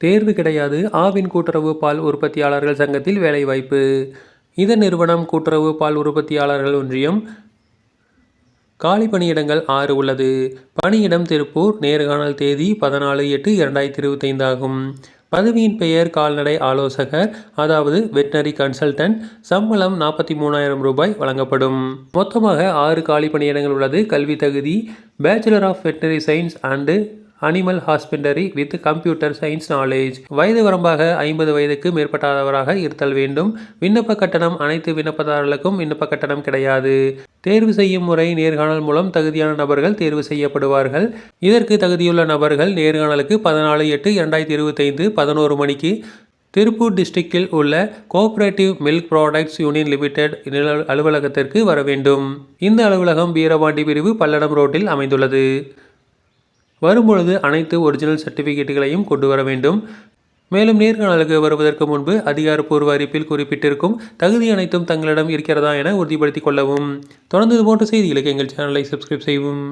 தேர்வு கிடையாது. ஆவின் கூட்டுறவு பால் உற்பத்தியாளர்கள் சங்கத்தில் வேலைவாய்ப்பு. இதன் நிறுவனம் கூட்டுறவு பால் உற்பத்தியாளர்கள் ஒன்றியம். காலி பணியிடங்கள் 6 உள்ளது. பணியிடம் திருப்பூர். நேர்காணல் தேதி 14/8/2025 ஆகும். பதவியின் பெயர் கால்நடை ஆலோசகர், அதாவது வெட்டனரி கன்சல்டன்ட். சம்பளம் ரூ. 43,000 வழங்கப்படும். மொத்தமாக 6 காலி பணியிடங்கள் உள்ளது. கல்வி தகுதி bachelor of veterinary science and animal husbandry with computer science knowledge. வயது வரம்பாக 50 வயதுக்கு மேற்பட்டவராக இருத்தல் வேண்டும். விண்ணப்ப கட்டணம் அனைத்து விண்ணப்பதாரர்களுக்கும் விண்ணப்ப கட்டணம் கிடையாது. தேர்வு செய்யும் முறை நேர்காணல் மூலம் தகுதியான நபர்கள் தேர்வு செய்யப்படுவார்கள். இதற்கு தகுதியுள்ள நபர்கள் நேர்காணலுக்கு 14/8/2025 11 மணிக்கு திருப்பூர் டிஸ்ட்ரிக்டில் உள்ள cooperative milk products union limited அலுவலகத்திற்கு வர வேண்டும். இந்த அலுவலகம் வீரபாண்டி பிரிவு, பல்லடம் ரோட்டில் அமைந்துள்ளது. வரும்பொழுது அனைத்து ஒரிஜினல் சர்டிபிகேட்டுகளையும் கொண்டு வர வேண்டும். மேலும் நேர்காணலுக்கு வருவதற்கு முன்பு அதிகாரப்பூர்வ அறிவிப்பில் குறிப்பிட்டிருக்கும் தகுதி அனைத்தும் தங்களிடம் இருக்கிறதா என உறுதிப்படுத்திக் கொள்ளவும். தொடர்ந்து இதுபோன்ற செய்திகளுக்கு எங்கள் சேனலை சப்ஸ்கிரைப் செய்யவும்.